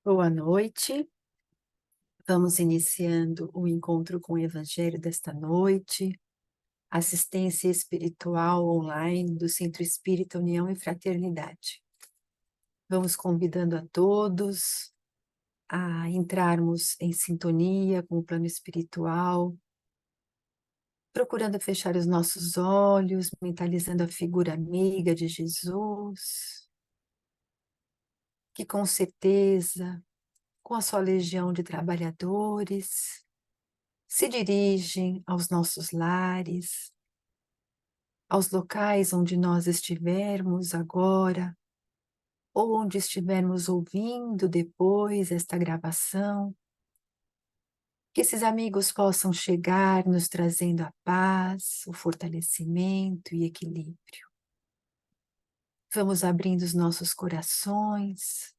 Boa noite. Vamos iniciando o encontro com o Evangelho desta noite, assistência espiritual online do Centro Espírita União e Fraternidade. Vamos convidando a todos a entrarmos em sintonia com o plano espiritual, procurando fechar os nossos olhos, mentalizando a figura amiga de Jesus, que com certeza, com a sua legião de trabalhadores, se dirigem aos nossos lares, aos locais onde nós estivermos agora, ou onde estivermos ouvindo depois esta gravação, que esses amigos possam chegar nos trazendo a paz, o fortalecimento e equilíbrio. Vamos abrindo os nossos corações,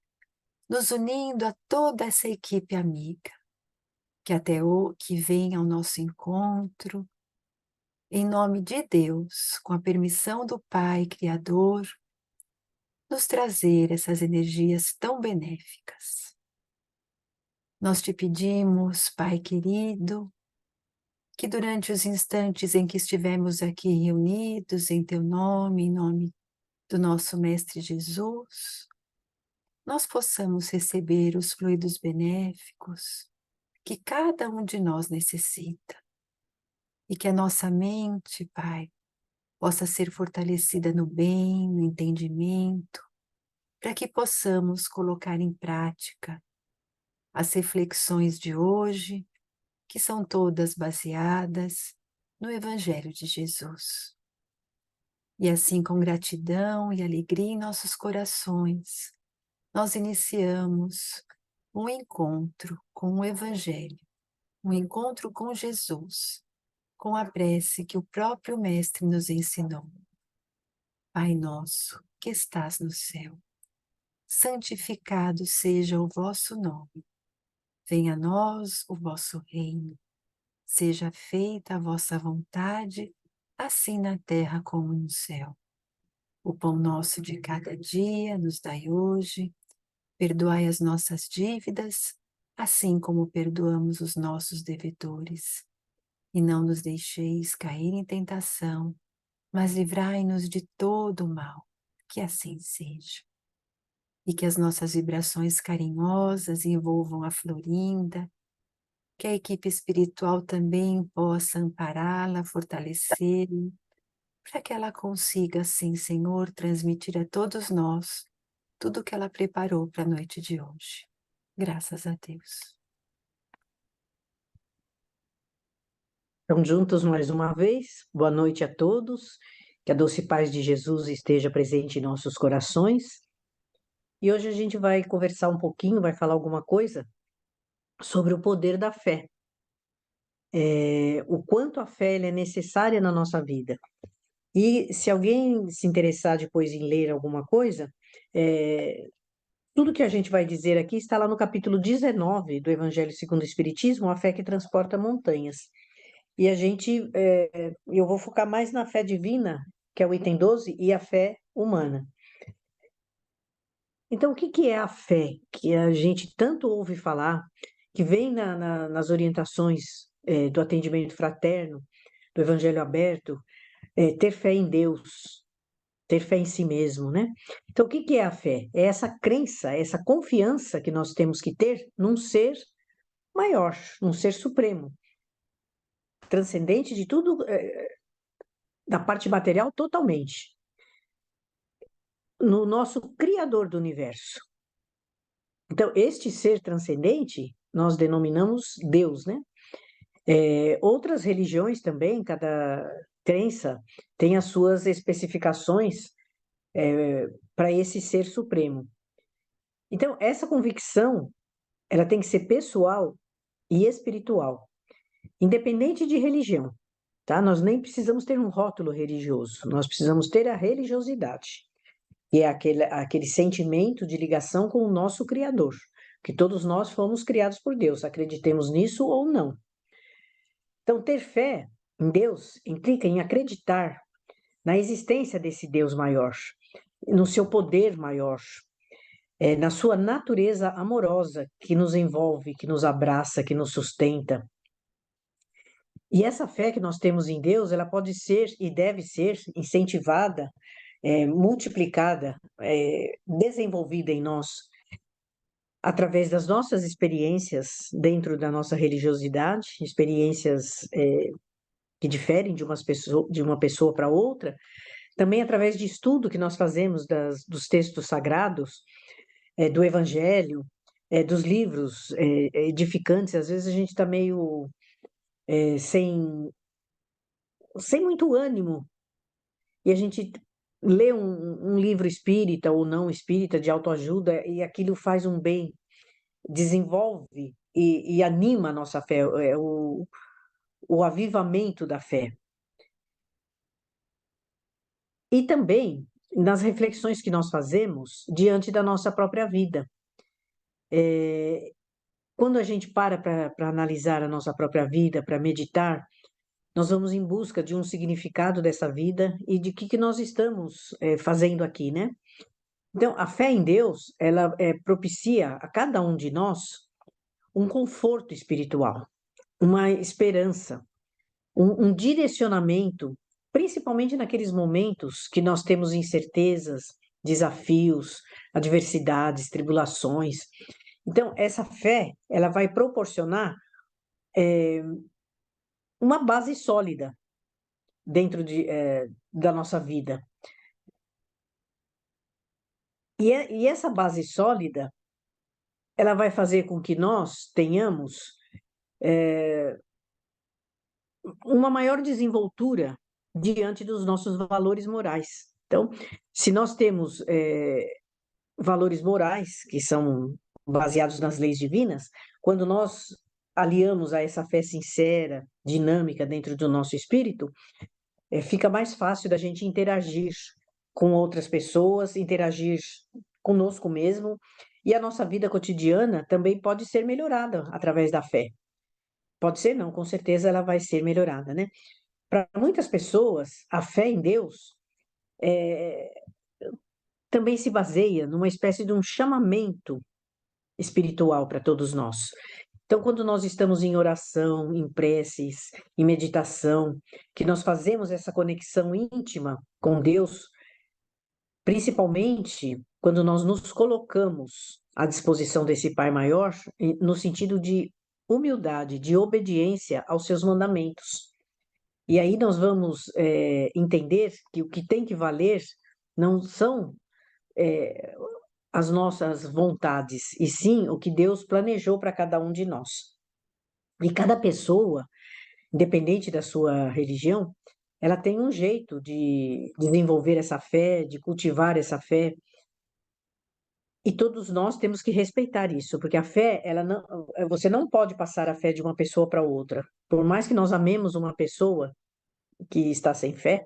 nos unindo a toda essa equipe amiga, que vem ao nosso encontro, em nome de Deus, com a permissão do Pai Criador, nos trazer essas energias tão benéficas. Nós te pedimos, Pai querido, que durante os instantes em que estivemos aqui reunidos em Teu nome, em nome do nosso Mestre Jesus, nós possamos receber os fluidos benéficos que cada um de nós necessita. E que a nossa mente, Pai, possa ser fortalecida no bem, no entendimento, para que possamos colocar em prática as reflexões de hoje, que são todas baseadas no Evangelho de Jesus. E assim, com gratidão e alegria em nossos corações, nós iniciamos um encontro com o Evangelho, um encontro com Jesus, com a prece que o próprio Mestre nos ensinou. Pai nosso, que estás no céu, santificado seja o vosso nome. Venha a nós o vosso reino. Seja feita a vossa vontade, assim na terra como no céu. O pão nosso de cada dia nos dai hoje. Perdoai as nossas dívidas, assim como perdoamos os nossos devedores. E não nos deixeis cair em tentação, mas livrai-nos de todo o mal. Que assim seja. E que as nossas vibrações carinhosas envolvam a Florinda, que a equipe espiritual também possa ampará-la, fortalecê-la, para que ela consiga, assim, Senhor, transmitir a todos nós tudo o que ela preparou para a noite de hoje. Graças a Deus. Estamos juntos mais uma vez. Boa noite a todos. Que a doce paz de Jesus esteja presente em nossos corações. E hoje a gente vai conversar um pouquinho, vai falar alguma coisa sobre o poder da fé. O quanto a fé ela é necessária na nossa vida. E se alguém se interessar depois em ler alguma coisa, tudo que a gente vai dizer aqui está lá no capítulo 19 do Evangelho segundo o Espiritismo, a fé que transporta montanhas. E eu vou focar mais na fé divina, que é o item 12, e a fé humana. Então, o que que é a fé que a gente tanto ouve falar, que vem nas orientações do atendimento fraterno, do Evangelho aberto, ter fé em Deus, ter fé em si mesmo, né? Então, o que que é a fé? É essa crença, essa confiança que nós temos que ter num ser maior, num ser supremo, transcendente de tudo, da parte material totalmente, no nosso Criador do universo. Então, este ser transcendente, nós denominamos Deus, né? Outras religiões também, cada crença tem as suas especificações para esse ser supremo. Então, essa convicção, ela tem que ser pessoal e espiritual, independente de religião, tá? Nós nem precisamos ter um rótulo religioso, nós precisamos ter a religiosidade. E é aquele sentimento de ligação com o nosso Criador, que todos nós fomos criados por Deus, acreditemos nisso ou não. Então, ter fé em Deus implica em acreditar na existência desse Deus maior, no seu poder maior, na sua natureza amorosa, que nos envolve, que nos abraça, que nos sustenta. E essa fé que nós temos em Deus, ela pode ser e deve ser incentivada, multiplicada, desenvolvida em nós, através das nossas experiências dentro da nossa religiosidade, experiências que diferem de uma pessoa para outra, também através de estudo que nós fazemos dos textos sagrados, do Evangelho, dos livros edificantes. Às vezes a gente está meio sem muito ânimo, e a gente lê um livro espírita ou não espírita de autoajuda e aquilo faz um bem, desenvolve e anima a nossa fé, o avivamento da fé. E também nas reflexões que nós fazemos diante da nossa própria vida. Quando a gente para analisar a nossa própria vida, para meditar, nós vamos em busca de um significado dessa vida e de que nós estamos fazendo aqui, né? Então, a fé em Deus, ela propicia a cada um de nós um conforto espiritual, uma esperança, um direcionamento, principalmente naqueles momentos que nós temos incertezas, desafios, adversidades, tribulações. Então, essa fé, ela vai proporcionar uma base sólida dentro da nossa vida. E essa base sólida, ela vai fazer com que nós tenhamos uma maior desenvoltura diante dos nossos valores morais. Então, se nós temos valores morais que são baseados nas leis divinas, quando nós aliamos a essa fé sincera, dinâmica dentro do nosso espírito, fica mais fácil da gente interagir com outras pessoas, interagir conosco mesmo, e a nossa vida cotidiana também pode ser melhorada através da fé. Pode ser, não, com certeza ela vai ser melhorada, né? Para muitas pessoas, a fé em Deus também se baseia numa espécie de um chamamento espiritual para todos nós. Então, quando nós estamos em oração, em preces, em meditação, que nós fazemos essa conexão íntima com Deus, principalmente quando nós nos colocamos à disposição desse Pai Maior, no sentido de humildade, de obediência aos seus mandamentos. E aí nós vamos entender que o que tem que valer não são as nossas vontades, e sim o que Deus planejou para cada um de nós. E cada pessoa, independente da sua religião, ela tem um jeito de desenvolver essa fé, de cultivar essa fé. E todos nós temos que respeitar isso, porque a fé, você não pode passar a fé de uma pessoa para outra. Por mais que nós amemos uma pessoa que está sem fé,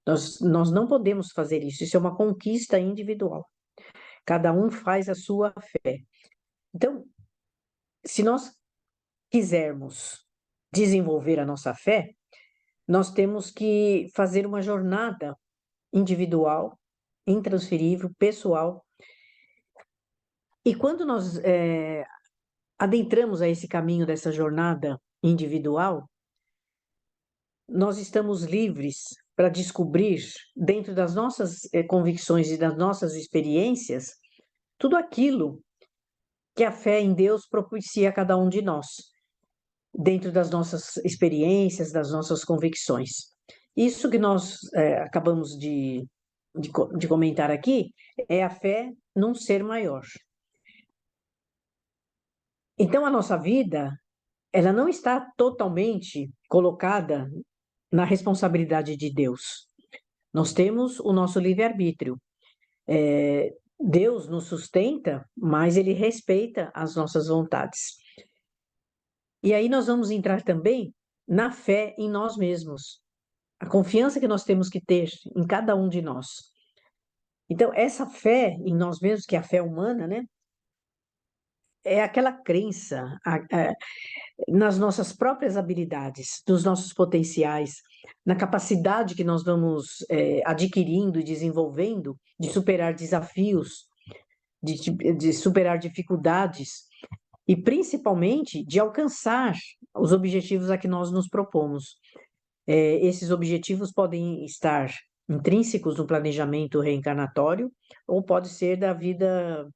nós não podemos fazer isso. Isso é uma conquista individual. Cada um faz a sua fé. Então, se nós quisermos desenvolver a nossa fé, nós temos que fazer uma jornada individual, intransferível, pessoal. E quando nós adentramos a esse caminho dessa jornada individual, nós estamos livres para descobrir, dentro das nossas convicções e das nossas experiências, tudo aquilo que a fé em Deus propicia a cada um de nós, dentro das nossas experiências, das nossas convicções. Isso que nós acabamos de comentar aqui é a fé num ser maior. Então, a nossa vida, ela não está totalmente colocada na responsabilidade de Deus. Nós temos o nosso livre-arbítrio. Deus nos sustenta, mas Ele respeita as nossas vontades. E aí nós vamos entrar também na fé em nós mesmos. A confiança que nós temos que ter em cada um de nós. Então, essa fé em nós mesmos, que é a fé humana, né? É aquela crença nas nossas próprias habilidades, nos nossos potenciais, na capacidade que nós vamos adquirindo e desenvolvendo de superar desafios, de superar dificuldades e principalmente de alcançar os objetivos a que nós nos propomos. Esses objetivos podem estar intrínsecos no planejamento reencarnatório ou pode ser da vida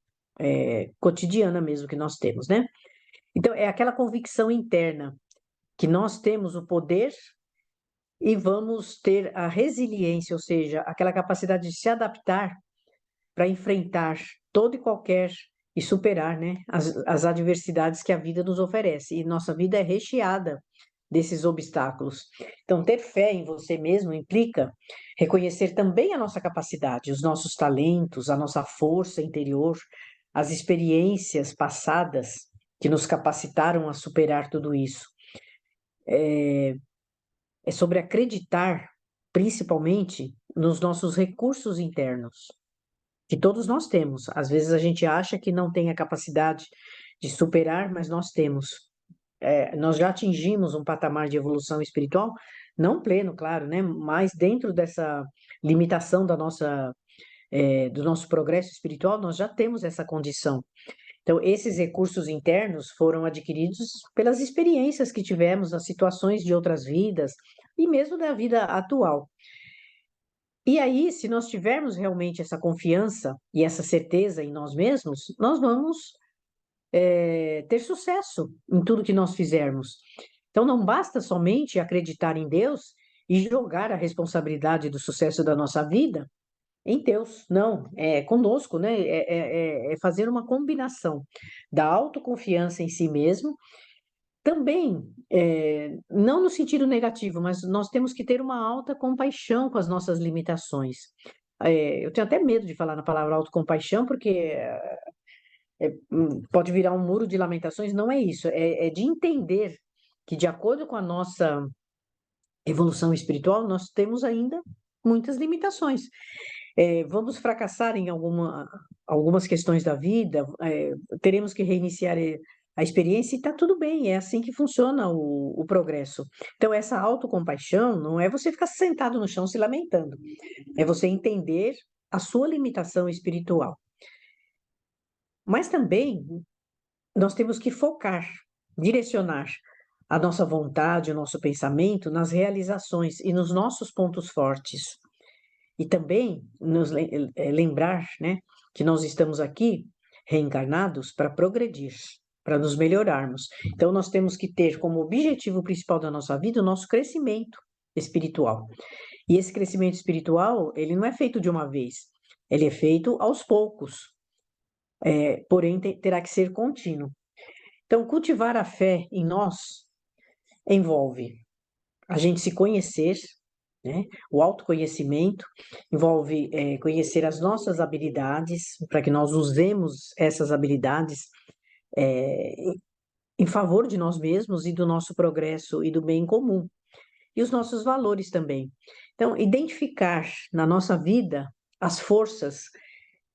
cotidiana mesmo que nós temos, né? Então, é aquela convicção interna que nós temos o poder e vamos ter a resiliência, ou seja, aquela capacidade de se adaptar para enfrentar todo e qualquer e superar, né, as adversidades que a vida nos oferece. E nossa vida é recheada desses obstáculos. Então, ter fé em você mesmo implica reconhecer também a nossa capacidade, os nossos talentos, a nossa força interior, as experiências passadas que nos capacitaram a superar tudo isso. É sobre acreditar, principalmente, nos nossos recursos internos, que todos nós temos. Às vezes a gente acha que não tem a capacidade de superar, mas nós temos. Nós já atingimos um patamar de evolução espiritual, não pleno, claro, né? Mas dentro dessa limitação do nosso progresso espiritual, nós já temos essa condição. Então, esses recursos internos foram adquiridos pelas experiências que tivemos, as situações de outras vidas e mesmo da vida atual. E aí, se nós tivermos realmente essa confiança e essa certeza em nós mesmos, nós vamos ter sucesso em tudo que nós fizermos. Então, não basta somente acreditar em Deus e jogar a responsabilidade do sucesso da nossa vida em Deus, não, é conosco, né? É fazer uma combinação da autoconfiança em si mesmo, também, não no sentido negativo, mas nós temos que ter uma alta compaixão com as nossas limitações. Eu tenho até medo de falar na palavra autocompaixão, porque pode virar um muro de lamentações, não é isso, é de entender que, de acordo com a nossa evolução espiritual, nós temos ainda muitas limitações. Vamos fracassar em algumas questões da vida, teremos que reiniciar a experiência e está tudo bem, é assim que funciona o progresso. Então, essa autocompaixão não é você ficar sentado no chão se lamentando, é você entender a sua limitação espiritual. Mas também nós temos que focar, direcionar a nossa vontade, o nosso pensamento nas realizações e nos nossos pontos fortes. E também nos lembrar, né, que nós estamos aqui reencarnados para progredir, para nos melhorarmos. Então, nós temos que ter como objetivo principal da nossa vida o nosso crescimento espiritual. E esse crescimento espiritual, ele não é feito de uma vez, ele é feito aos poucos, porém terá que ser contínuo. Então, cultivar a fé em nós envolve a gente se conhecer, né? O autoconhecimento envolve conhecer as nossas habilidades, para que nós usemos essas habilidades em favor de nós mesmos e do nosso progresso e do bem comum. E os nossos valores também. Então, identificar na nossa vida as forças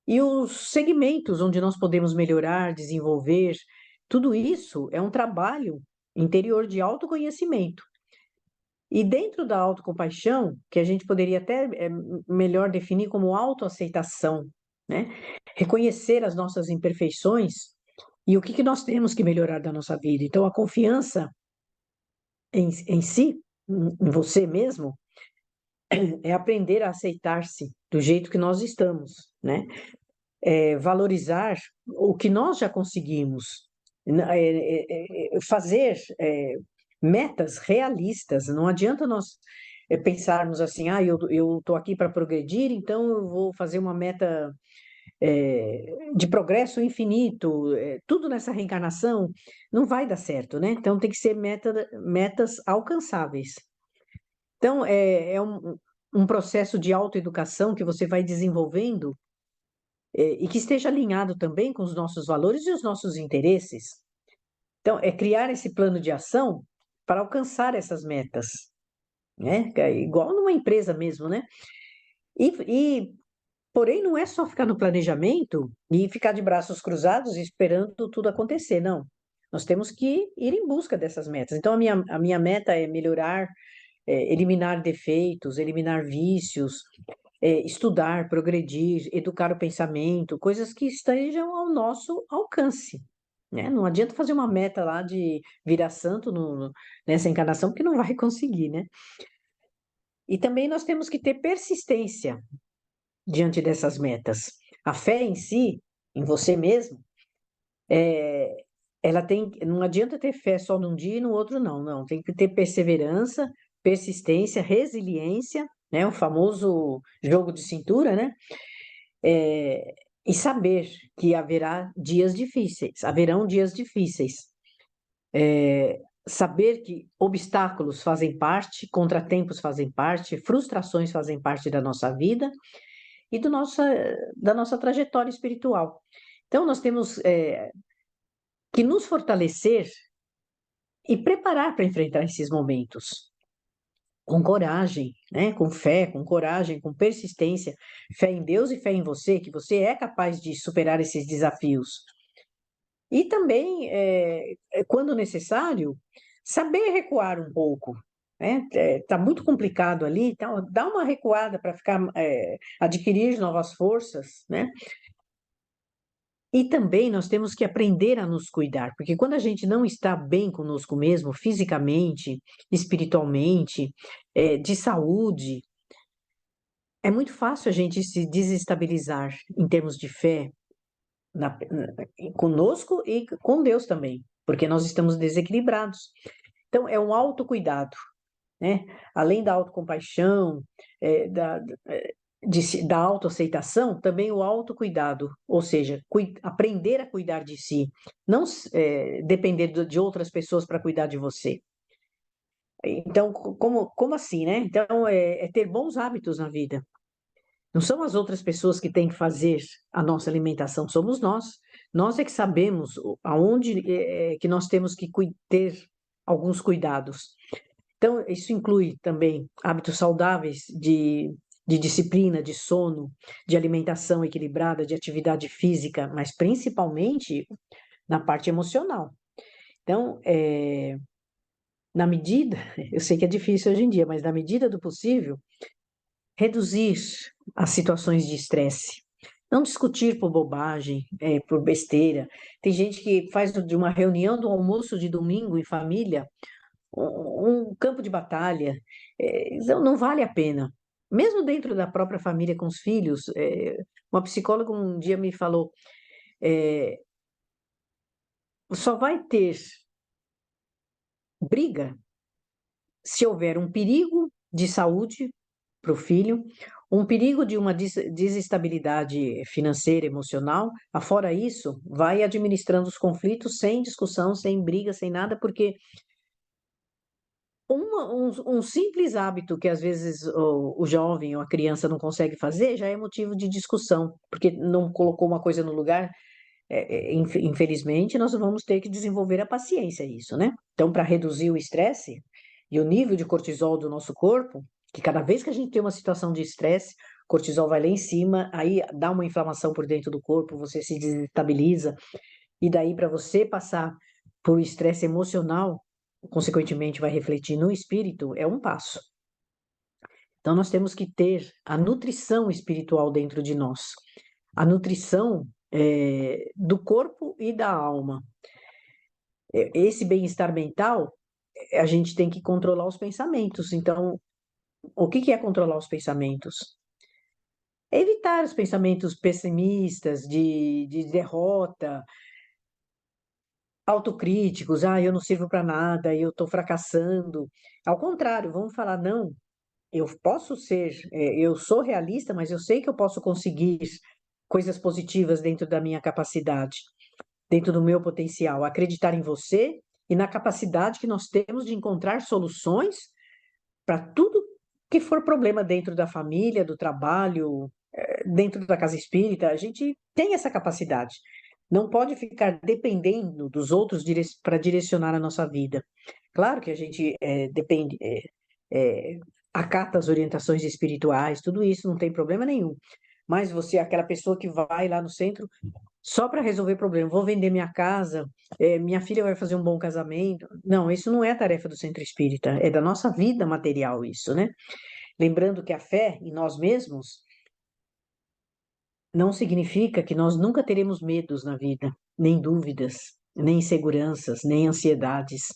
e os segmentos onde nós podemos melhorar, desenvolver, tudo isso é um trabalho interior de autoconhecimento. E dentro da autocompaixão, que a gente poderia até melhor definir como autoaceitação, né? Reconhecer as nossas imperfeições e o que nós temos que melhorar da nossa vida. Então, a confiança em si, em você mesmo, é aprender a aceitar-se do jeito que nós estamos, né? Valorizar o que nós já conseguimos, fazer metas realistas. Não adianta nós pensarmos assim, eu estou aqui para progredir, então eu vou fazer uma meta de progresso infinito, tudo nessa reencarnação, não vai dar certo, né? Então tem que ser metas alcançáveis. Então é um processo de autoeducação que você vai desenvolvendo e que esteja alinhado também com os nossos valores e os nossos interesses. Então, é criar esse plano de ação para alcançar essas metas, né? Igual numa empresa mesmo, né? Porém, não é só ficar no planejamento e ficar de braços cruzados esperando tudo acontecer, não. Nós temos que ir em busca dessas metas. Então, a minha meta é melhorar, eliminar defeitos, eliminar vícios, estudar, progredir, educar o pensamento, coisas que estejam ao nosso alcance, né? Não adianta fazer uma meta lá de virar santo nessa encarnação, porque não vai conseguir, né? E também nós temos que ter persistência diante dessas metas. A fé em si, em você mesmo, ela tem, não adianta ter fé só num dia e no outro não, não. Tem que ter perseverança, persistência, resiliência, né? O famoso jogo de cintura, né? E saber que haverão dias difíceis. Saber que obstáculos fazem parte, contratempos fazem parte, frustrações fazem parte da nossa vida e da nossa trajetória espiritual. Então, nós temos que nos fortalecer e preparar para enfrentar esses momentos. Com coragem, né? Com fé, com coragem, com persistência, fé em Deus e fé em você, que você é capaz de superar esses desafios. E também, quando necessário, saber recuar um pouco, né? Tá muito complicado ali, então dá uma recuada para adquirir novas forças, né? E também nós temos que aprender a nos cuidar, porque quando a gente não está bem conosco mesmo, fisicamente, espiritualmente, de saúde, é muito fácil a gente se desestabilizar em termos de fé, conosco e com Deus também, porque nós estamos desequilibrados. Então, é um autocuidado, né? Além da autocompaixão, da autoaceitação, também o autocuidado, ou seja, aprender a cuidar de si, não depender de outras pessoas para cuidar de você. Então, como assim, né? Então, é ter bons hábitos na vida. Não são as outras pessoas que têm que fazer a nossa alimentação, somos nós. Nós é que sabemos aonde que nós temos que ter alguns cuidados. Então, isso inclui também hábitos saudáveis de disciplina, de sono, de alimentação equilibrada, de atividade física, mas principalmente na parte emocional. Então, na medida, eu sei que é difícil hoje em dia, mas na medida do possível, reduzir as situações de estresse. Não discutir por bobagem, por besteira. Tem gente que faz de uma reunião do almoço de domingo em família um campo de batalha. Então, não vale a pena. Mesmo dentro da própria família, com os filhos, uma psicóloga um dia me falou: só vai ter briga se houver um perigo de saúde para o filho, um perigo de uma desestabilidade financeira, emocional. Afora isso, vai administrando os conflitos sem discussão, sem briga, sem nada, porque um simples hábito que às vezes o jovem ou a criança não consegue fazer já é motivo de discussão, porque não colocou uma coisa no lugar. Infelizmente, nós vamos ter que desenvolver a paciência isso, né? Então, para reduzir o estresse e o nível de cortisol do nosso corpo, que cada vez que a gente tem uma situação de estresse, cortisol vai lá em cima, aí dá uma inflamação por dentro do corpo, você se desestabiliza, e daí para você passar por estresse emocional, consequentemente vai refletir no espírito, é um passo. Então, nós temos que ter a nutrição espiritual dentro de nós. A nutrição do corpo e da alma. Esse bem-estar mental, a gente tem que controlar os pensamentos. Então, o que é controlar os pensamentos? É evitar os pensamentos pessimistas, de derrota, autocríticos, eu não sirvo para nada, eu estou fracassando. Ao contrário, vamos falar, não, eu posso ser, eu sou realista, mas eu sei que eu posso conseguir coisas positivas dentro da minha capacidade, dentro do meu potencial, acreditar em você e na capacidade que nós temos de encontrar soluções para tudo que for problema dentro da família, do trabalho, dentro da casa espírita, a gente tem essa capacidade. Não pode ficar dependendo dos outros para direcionar a nossa vida. Claro que a gente depende, acata as orientações espirituais, tudo isso não tem problema nenhum. Mas você é aquela pessoa que vai lá no centro só para resolver problema. Vou vender minha casa, minha filha vai fazer um bom casamento. Não, isso não é a tarefa do centro espírita, é da nossa vida material isso, né? Lembrando que a fé em nós mesmos não significa que nós nunca teremos medos na vida, nem dúvidas, nem inseguranças, nem ansiedades.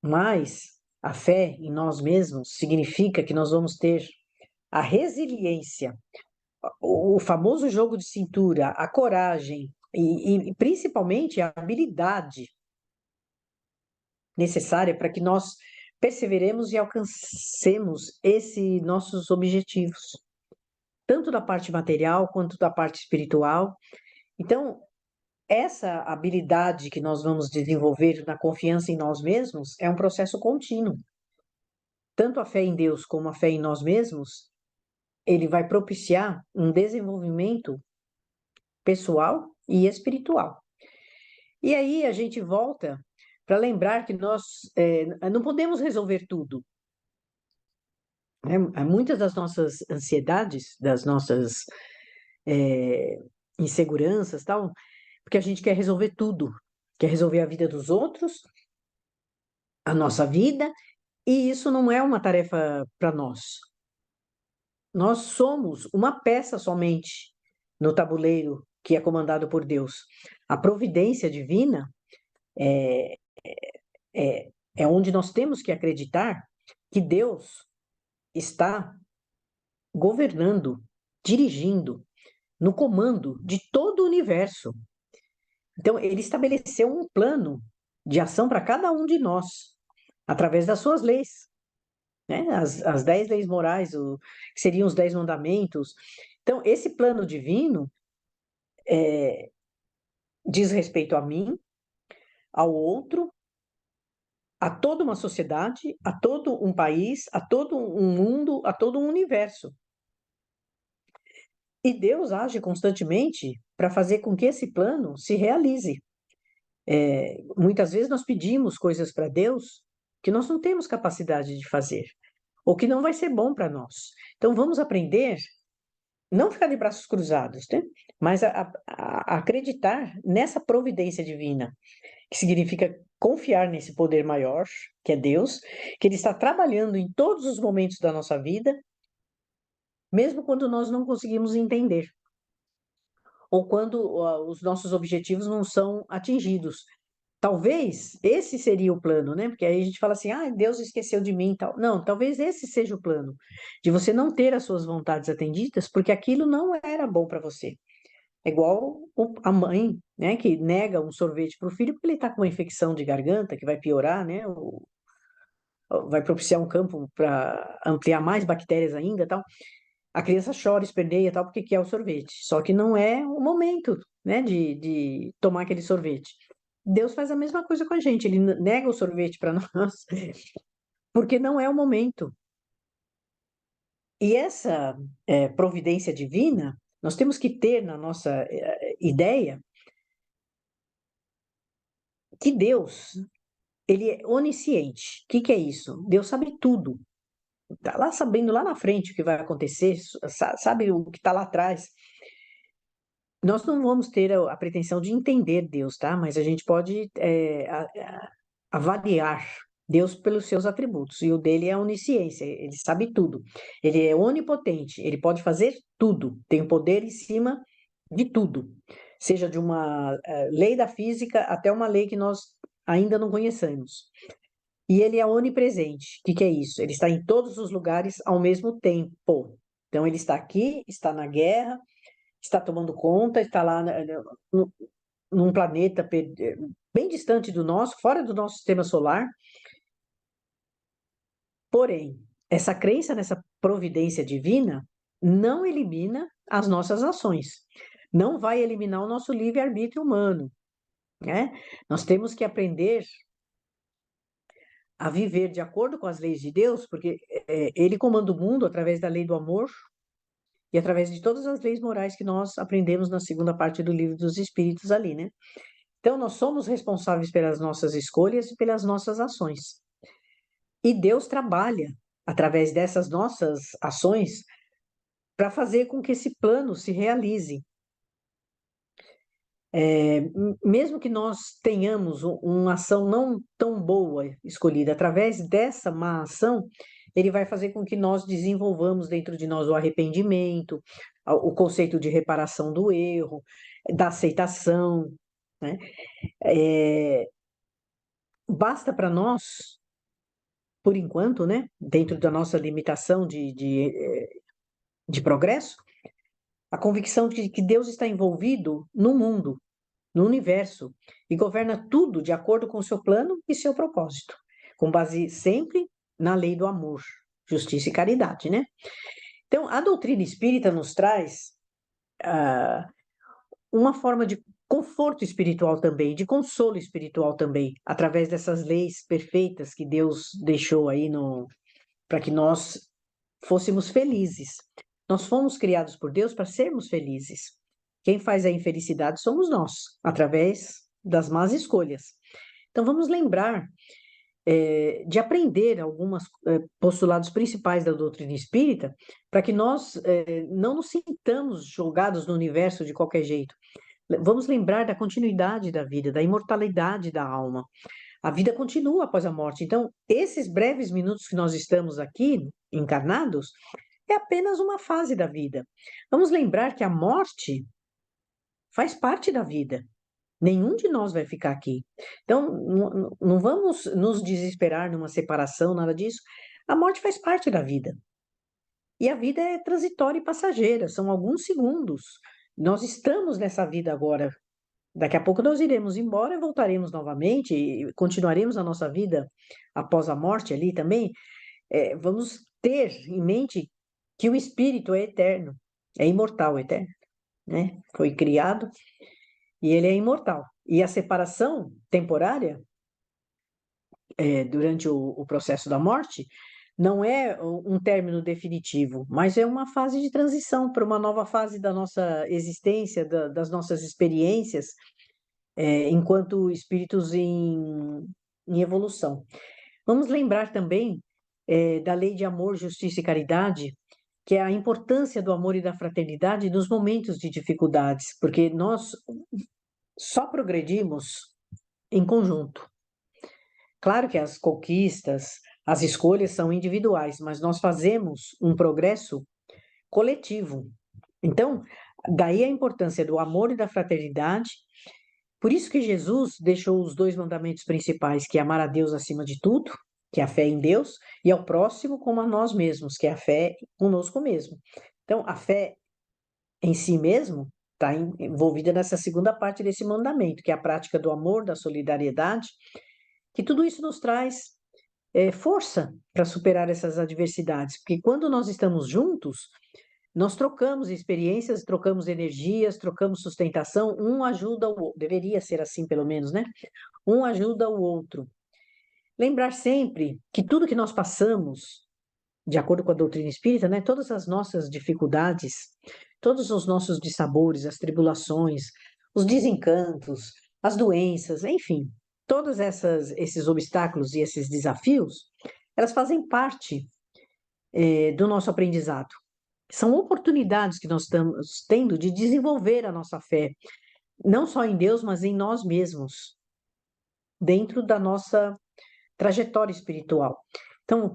Mas a fé em nós mesmos significa que nós vamos ter a resiliência, o famoso jogo de cintura, a coragem e principalmente a habilidade necessária para que nós perseveremos e alcancemos esses nossos objetivos, tanto da parte material quanto da parte espiritual. Então, essa habilidade que nós vamos desenvolver na confiança em nós mesmos é um processo contínuo. Tanto a fé em Deus como a fé em nós mesmos, ele vai propiciar um desenvolvimento pessoal e espiritual. E aí a gente volta para lembrar que nós não podemos resolver tudo. Né? Muitas das nossas ansiedades, das nossas inseguranças, tal, porque a gente quer resolver tudo, quer resolver a vida dos outros, a nossa vida, e isso não é uma tarefa para nós. Nós somos uma peça somente no tabuleiro que é comandado por Deus. A providência divina é onde nós temos que acreditar que Deus está governando, dirigindo, no comando de todo o universo. Então, ele estabeleceu um plano de ação para cada um de nós, através das suas leis, né? As 10 leis morais, que seriam os 10 mandamentos. Então, esse plano divino diz respeito a mim, ao outro, a toda uma sociedade, a todo um país, a todo um mundo, a todo um universo. E Deus age constantemente para fazer com que esse plano se realize. Muitas vezes nós pedimos coisas para Deus que nós não temos capacidade de fazer, ou que não vai ser bom para nós. Então vamos aprender, não ficar de braços cruzados, né? Mas a acreditar nessa providência divina, que significa confiar nesse poder maior, que é Deus, que Ele está trabalhando em todos os momentos da nossa vida, mesmo quando nós não conseguimos entender, ou quando os nossos objetivos não são atingidos. Talvez esse seria o plano, né? Porque aí a gente fala assim, ah, Deus esqueceu de mim e tal. Não, talvez esse seja o plano, de você não ter as suas vontades atendidas, porque aquilo não era bom para você. É igual a mãe, né, que nega um sorvete para o filho porque ele está com uma infecção de garganta que vai piorar, né? Vai propiciar um campo para ampliar mais bactérias ainda, tal. A criança chora, esperneia, tal, porque quer o sorvete. Só que não é o momento, né, de tomar aquele sorvete. Deus faz a mesma coisa com a gente. Ele nega o sorvete para nós, porque não é o momento. E essa providência divina, nós temos que ter na nossa ideia que Deus, ele é onisciente. O que é isso? Deus sabe tudo. Está lá sabendo lá na frente o que vai acontecer, sabe o que está lá atrás. Nós não vamos ter a pretensão de entender Deus, tá? Mas a gente pode avaliar Deus pelos seus atributos. E o dele é a onisciência, ele sabe tudo. Ele é onipotente, ele pode fazer tudo, tem poder em cima de tudo. Seja de uma lei da física até uma lei que nós ainda não conhecemos. E ele é onipresente. O que é isso? Ele está em todos os lugares ao mesmo tempo. Então, ele está aqui, está na guerra, está tomando conta, está lá num planeta bem distante do nosso, fora do nosso sistema solar. Porém, essa crença nessa providência divina não elimina as nossas ações, não vai eliminar o nosso livre-arbítrio humano, né? Nós temos que aprender a viver de acordo com as leis de Deus, porque Ele comanda o mundo através da lei do amor e através de todas as leis morais que nós aprendemos na segunda parte do Livro dos Espíritos ali, né? Então, nós somos responsáveis pelas nossas escolhas e pelas nossas ações. E Deus trabalha através dessas nossas ações para fazer com que esse plano se realize. Mesmo que nós tenhamos uma ação não tão boa escolhida, através dessa má ação, ele vai fazer com que nós desenvolvamos dentro de nós o arrependimento, o conceito de reparação do erro, da aceitação, né? Basta para nós, por enquanto, né, dentro da nossa limitação de progresso, a convicção de que Deus está envolvido no mundo, no universo, e governa tudo de acordo com o seu plano e seu propósito, com base sempre na lei do amor, justiça e caridade, né? Então, a doutrina espírita nos traz uma forma de conforto espiritual também, de consolo espiritual também, através dessas leis perfeitas que Deus deixou aí para que nós fôssemos felizes. Nós fomos criados por Deus para sermos felizes. Quem faz a infelicidade somos nós, através das más escolhas. Então, vamos lembrar de aprender alguns postulados principais da doutrina espírita, para que nós não nos sintamos jogados no universo de qualquer jeito. Vamos lembrar da continuidade da vida, da imortalidade da alma. A vida continua após a morte. Então, esses breves minutos que nós estamos aqui encarnados é apenas uma fase da vida. Vamos lembrar que a morte faz parte da vida. Nenhum de nós vai ficar aqui. Então, não vamos nos desesperar numa separação, nada disso. A morte faz parte da vida. E a vida é transitória e passageira, são alguns segundos. Nós estamos nessa vida agora. Daqui a pouco nós iremos embora, voltaremos novamente e continuaremos a nossa vida após a morte ali também. Vamos ter em mente que o espírito é eterno, é imortal, eterno, né? Foi criado e ele é imortal. E a separação temporária, durante o processo da morte, não é um término definitivo, mas é uma fase de transição para uma nova fase da nossa existência, das nossas experiências, enquanto espíritos em evolução. Vamos lembrar também da lei de amor, justiça e caridade, que é a importância do amor e da fraternidade nos momentos de dificuldades, porque nós só progredimos em conjunto. Claro que as conquistas, as escolhas são individuais, mas nós fazemos um progresso coletivo. Então, daí a importância do amor e da fraternidade. Por isso que Jesus deixou os 2 mandamentos principais, que é amar a Deus acima de tudo, que é a fé em Deus, e ao próximo como a nós mesmos, que é a fé conosco mesmo. Então, a fé em si mesmo está envolvida nessa segunda parte desse mandamento, que é a prática do amor, da solidariedade, que tudo isso nos traz força para superar essas adversidades, porque quando nós estamos juntos, nós trocamos experiências, trocamos energias, trocamos sustentação, um ajuda o outro, deveria ser assim pelo menos, né? Um ajuda o outro. Lembrar sempre que tudo que nós passamos, de acordo com a doutrina espírita, né, todas as nossas dificuldades, todos os nossos dissabores, as tribulações, os desencantos, as doenças, enfim, todos esses obstáculos e esses desafios, elas fazem parte do nosso aprendizado. São oportunidades que nós estamos tendo de desenvolver a nossa fé, não só em Deus, mas em nós mesmos, dentro da nossa trajetória espiritual. Então,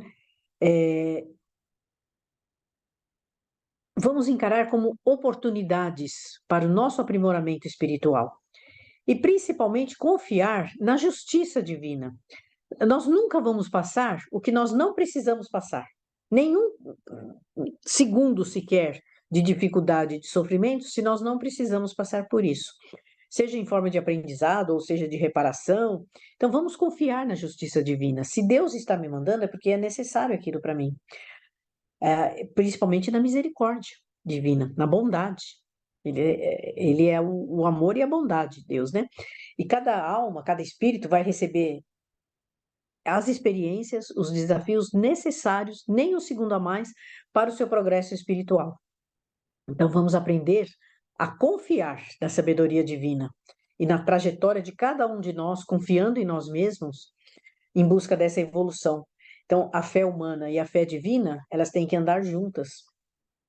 vamos encarar como oportunidades para o nosso aprimoramento espiritual e principalmente confiar na justiça divina. Nós nunca vamos passar o que nós não precisamos passar. Nenhum segundo sequer de dificuldade, de sofrimento, se nós não precisamos passar por isso. Seja em forma de aprendizado, ou seja de reparação. Então, vamos confiar na justiça divina. Se Deus está me mandando, é porque é necessário aquilo para mim. Principalmente na misericórdia divina, na bondade. Ele é o amor e a bondade de Deus, né? E cada alma, cada espírito vai receber as experiências, os desafios necessários, nem um segundo a mais, para o seu progresso espiritual. Então, vamos aprender a confiar na sabedoria divina e na trajetória de cada um de nós, confiando em nós mesmos, em busca dessa evolução. Então, a fé humana e a fé divina, elas têm que andar juntas,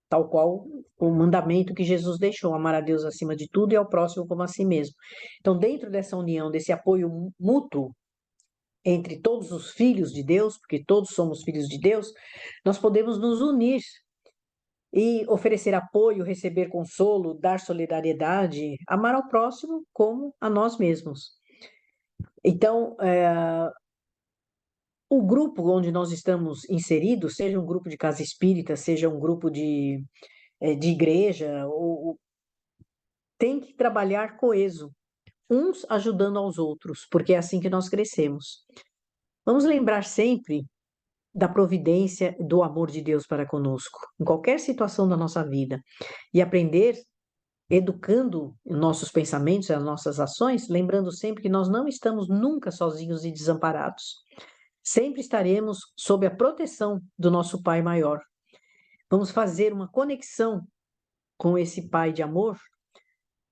tal qual o mandamento que Jesus deixou, amar a Deus acima de tudo e ao próximo como a si mesmo. Então, dentro dessa união, desse apoio mútuo entre todos os filhos de Deus, porque todos somos filhos de Deus, nós podemos nos unir e oferecer apoio, receber consolo, dar solidariedade, amar ao próximo como a nós mesmos. Então, o grupo onde nós estamos inseridos, seja um grupo de casa espírita, seja um grupo de igreja, tem que trabalhar coeso, uns ajudando aos outros, porque é assim que nós crescemos. Vamos lembrar sempre da providência, do amor de Deus para conosco, em qualquer situação da nossa vida, e aprender educando nossos pensamentos e as nossas ações, lembrando sempre que nós não estamos nunca sozinhos e desamparados. Sempre estaremos sob a proteção do nosso Pai maior. Vamos fazer uma conexão com esse Pai de amor,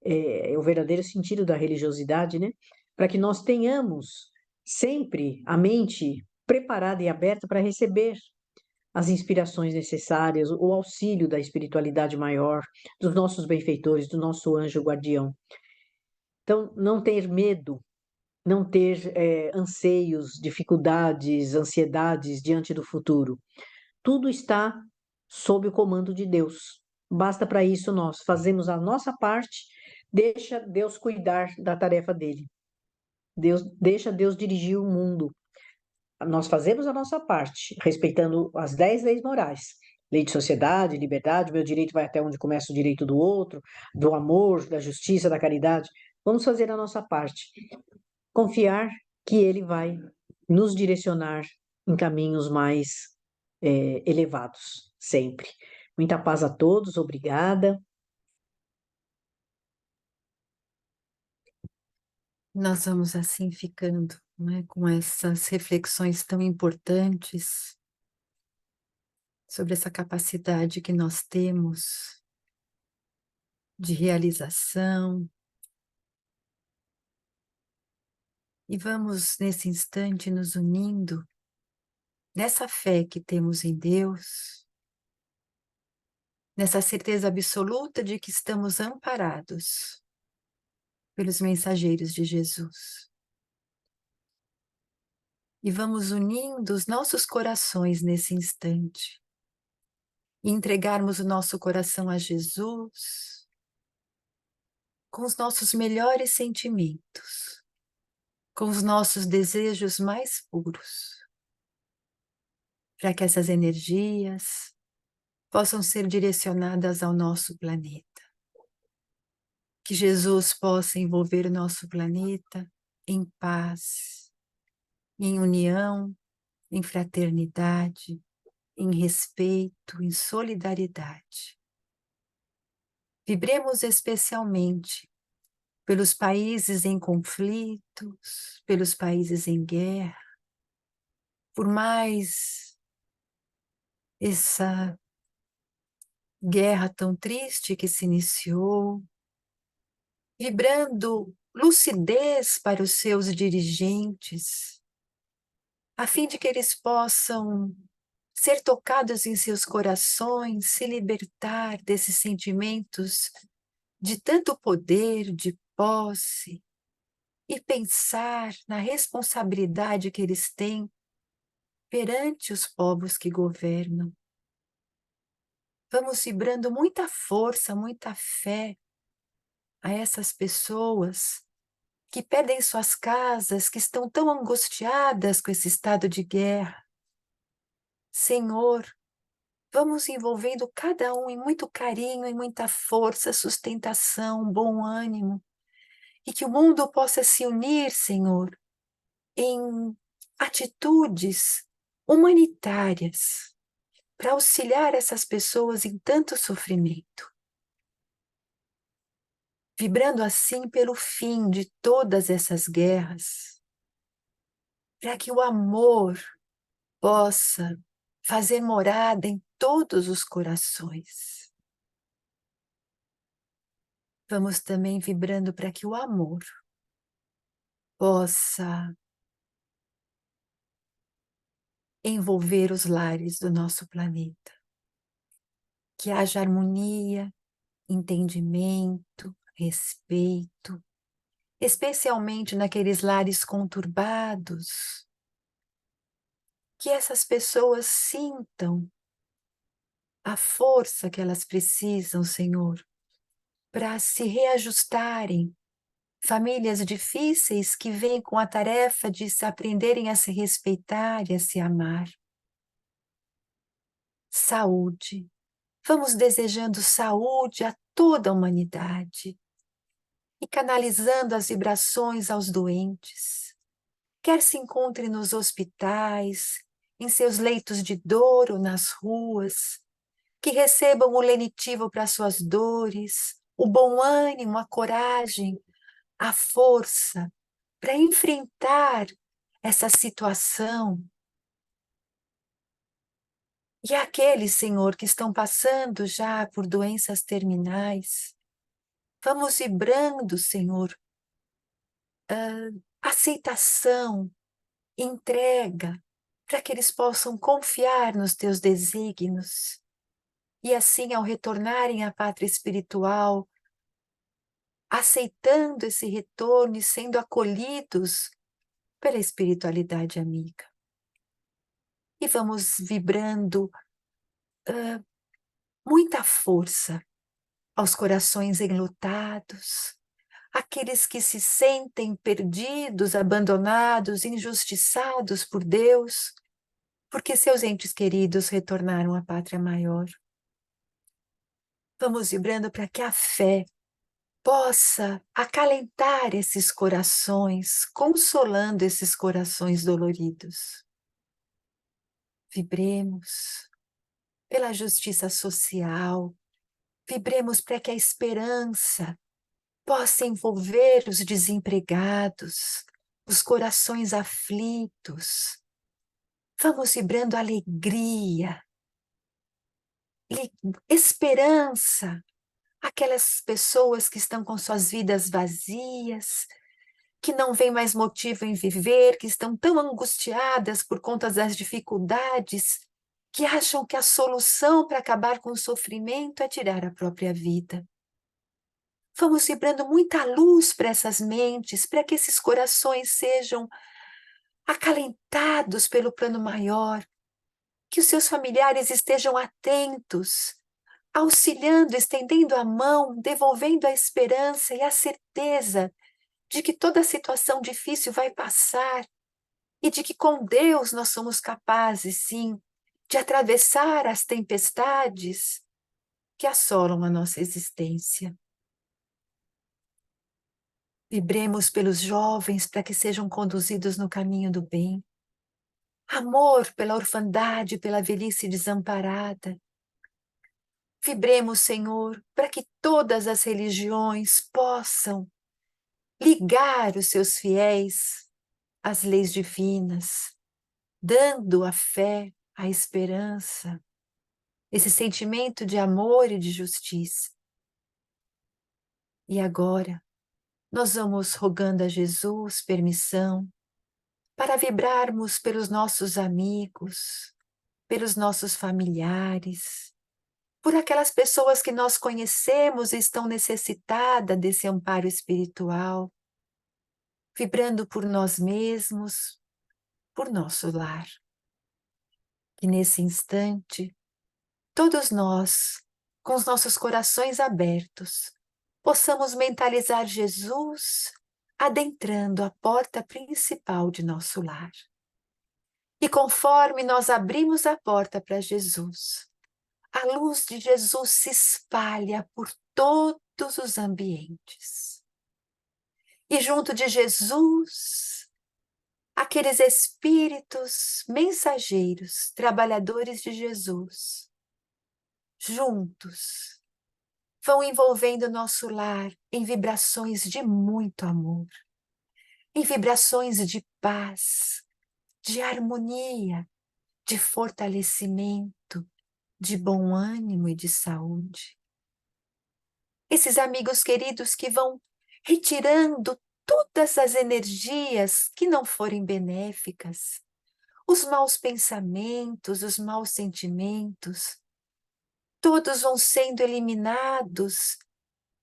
é o verdadeiro sentido da religiosidade, né? Para que nós tenhamos sempre a mente preparada e aberta para receber as inspirações necessárias, o auxílio da espiritualidade maior, dos nossos benfeitores, do nosso anjo guardião. Então, não ter medo, não ter anseios, dificuldades, ansiedades diante do futuro. Tudo está sob o comando de Deus. Basta para isso nós fazemos a nossa parte, deixa Deus cuidar da tarefa dele. Deixa Deus dirigir o mundo. Nós fazemos a nossa parte, respeitando as 10 leis morais. Lei de sociedade, liberdade, meu direito vai até onde começa o direito do outro, do amor, da justiça, da caridade. Vamos fazer a nossa parte. Confiar que ele vai nos direcionar em caminhos mais elevados, sempre. Muita paz a todos, obrigada. Nós vamos assim ficando, né, com essas reflexões tão importantes sobre essa capacidade que nós temos de realização. E vamos, nesse instante, nos unindo nessa fé que temos em Deus, nessa certeza absoluta de que estamos amparados pelos mensageiros de Jesus. E vamos unindo os nossos corações nesse instante. E entregarmos o nosso coração a Jesus com os nossos melhores sentimentos, com os nossos desejos mais puros, para que essas energias possam ser direcionadas ao nosso planeta. Que Jesus possa envolver o nosso planeta em paz, em união, em fraternidade, em respeito, em solidariedade. Vibremos especialmente pelos países em conflitos, pelos países em guerra, por mais essa guerra tão triste que se iniciou, vibrando lucidez para os seus dirigentes, a fim de que eles possam ser tocados em seus corações, se libertar desses sentimentos de tanto poder, de posse, e pensar na responsabilidade que eles têm perante os povos que governam. Vamos vibrando muita força, muita fé a essas pessoas que perdem suas casas, que estão tão angustiadas com esse estado de guerra. Senhor, vamos envolvendo cada um em muito carinho, em muita força, sustentação, bom ânimo, e que o mundo possa se unir, Senhor, em atitudes humanitárias para auxiliar essas pessoas em tanto sofrimento. Vibrando assim pelo fim de todas essas guerras, para que o amor possa fazer morada em todos os corações. Vamos também vibrando para que o amor possa envolver os lares do nosso planeta. Que haja harmonia, entendimento, respeito, especialmente naqueles lares conturbados, que essas pessoas sintam a força que elas precisam, Senhor, para se reajustarem. Famílias difíceis que vêm com a tarefa de se aprenderem a se respeitar e a se amar. Saúde. Vamos desejando saúde a toda a humanidade e canalizando as vibrações aos doentes. Quer se encontre nos hospitais, em seus leitos de dor ou nas ruas, que recebam o lenitivo para suas dores, o bom ânimo, a coragem, a força para enfrentar essa situação. E aqueles, Senhor, que estão passando já por doenças terminais, vamos vibrando, Senhor, aceitação, entrega, para que eles possam confiar nos teus desígnios. E assim, ao retornarem à pátria espiritual, aceitando esse retorno e sendo acolhidos pela espiritualidade amiga. E vamos vibrando muita força aos corações enlutados, aqueles que se sentem perdidos, abandonados, injustiçados por Deus, porque seus entes queridos retornaram à pátria maior. Vamos vibrando para que a fé possa acalentar esses corações, consolando esses corações doloridos. Vibremos pela justiça social, vibremos para que a esperança possa envolver os desempregados, os corações aflitos. Vamos vibrando alegria, esperança, aquelas pessoas que estão com suas vidas vazias, que não veem mais motivo em viver, que estão tão angustiadas por conta das dificuldades, que acham que a solução para acabar com o sofrimento é tirar a própria vida. Vamos vibrando muita luz para essas mentes, para que esses corações sejam acalentados pelo plano maior, que os seus familiares estejam atentos, auxiliando, estendendo a mão, devolvendo a esperança e a certeza de que toda situação difícil vai passar e de que com Deus nós somos capazes, sim, de atravessar as tempestades que assolam a nossa existência. Vibremos pelos jovens para que sejam conduzidos no caminho do bem. Amor pela orfandade, pela velhice desamparada. Vibremos, Senhor, para que todas as religiões possam ligar os seus fiéis às leis divinas, dando a fé, a esperança, esse sentimento de amor e de justiça. E agora, nós vamos rogando a Jesus permissão para vibrarmos pelos nossos amigos, pelos nossos familiares, por aquelas pessoas que nós conhecemos e estão necessitadas desse amparo espiritual, vibrando por nós mesmos, por nosso lar. Que nesse instante, todos nós, com os nossos corações abertos, possamos mentalizar Jesus adentrando a porta principal de nosso lar. E conforme nós abrimos a porta para Jesus, a luz de Jesus se espalha por todos os ambientes. E junto de Jesus, aqueles espíritos mensageiros, trabalhadores de Jesus, juntos, vão envolvendo nosso lar em vibrações de muito amor, em vibrações de paz, de harmonia, de fortalecimento, de bom ânimo e de saúde. Esses amigos queridos que vão retirando todas as energias que não forem benéficas, os maus pensamentos, os maus sentimentos, todos vão sendo eliminados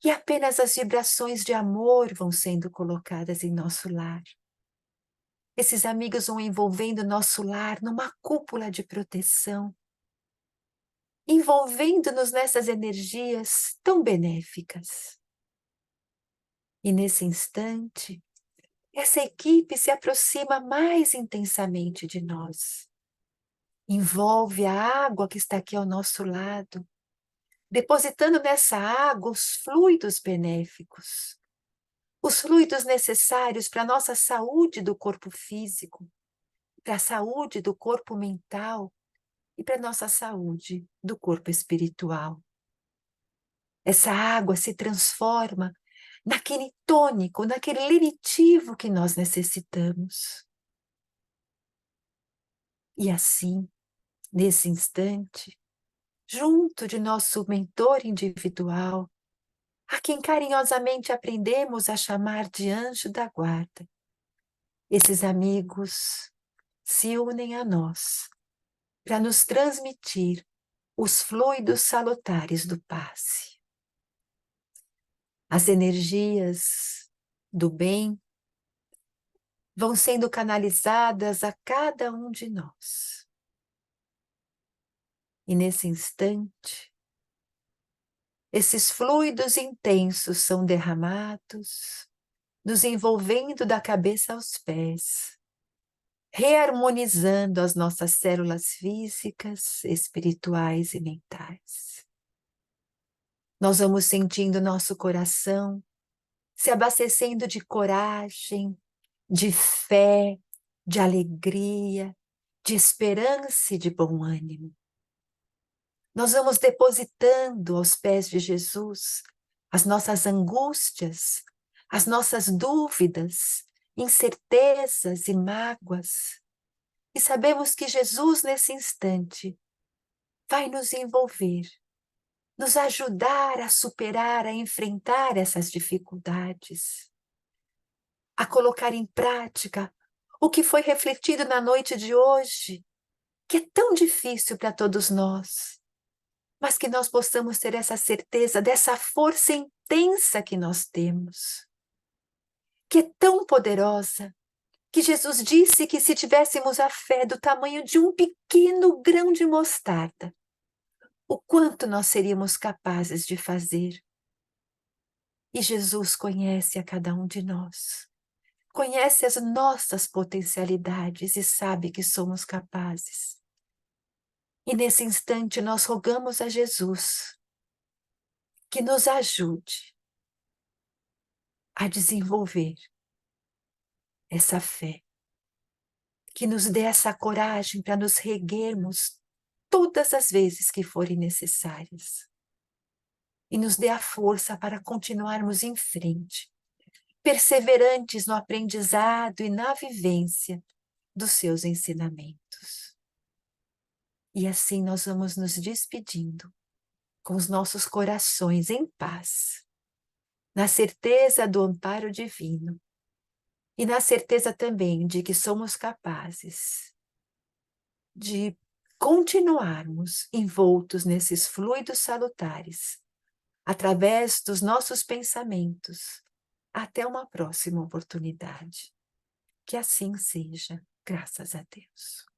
e apenas as vibrações de amor vão sendo colocadas em nosso lar. Esses amigos vão envolvendo nosso lar numa cúpula de proteção. envolvendo-nos nessas energias tão benéficas. E nesse instante, essa equipe se aproxima mais intensamente de nós. Envolve a água que está aqui ao nosso lado, depositando nessa água os fluidos benéficos, os fluidos necessários para a nossa saúde do corpo físico, para a saúde do corpo mental e para a nossa saúde do corpo espiritual. Essa água se transforma naquele tônico, naquele lenitivo que nós necessitamos. E assim, nesse instante, junto de nosso mentor individual, a quem carinhosamente aprendemos a chamar de anjo da guarda, esses amigos se unem a nós para nos transmitir os fluidos salutares do passe. As energias do bem vão sendo canalizadas a cada um de nós. E nesse instante, esses fluidos intensos são derramados, nos envolvendo da cabeça aos pés, reharmonizando as nossas células físicas, espirituais e mentais. Nós vamos sentindo nosso coração se abastecendo de coragem, de fé, de alegria, de esperança e de bom ânimo. Nós vamos depositando aos pés de Jesus as nossas angústias, as nossas dúvidas, incertezas e mágoas. E sabemos que Jesus, nesse instante, vai nos envolver, nos ajudar a superar, a enfrentar essas dificuldades, a colocar em prática o que foi refletido na noite de hoje, que é tão difícil para todos nós, mas que nós possamos ter essa certeza dessa força intensa que nós temos, que é tão poderosa, que Jesus disse que se tivéssemos a fé do tamanho de um pequeno grão de mostarda, o quanto nós seríamos capazes de fazer. E Jesus conhece a cada um de nós, conhece as nossas potencialidades e sabe que somos capazes. E nesse instante nós rogamos a Jesus que nos ajude a desenvolver essa fé, que nos dê essa coragem para nos reerguermos todas as vezes que forem necessárias e nos dê a força para continuarmos em frente, perseverantes no aprendizado e na vivência dos seus ensinamentos. E assim nós vamos nos despedindo com os nossos corações em paz, na certeza do amparo divino e na certeza também de que somos capazes de continuarmos envoltos nesses fluidos salutares, através dos nossos pensamentos, até uma próxima oportunidade. Que assim seja, graças a Deus.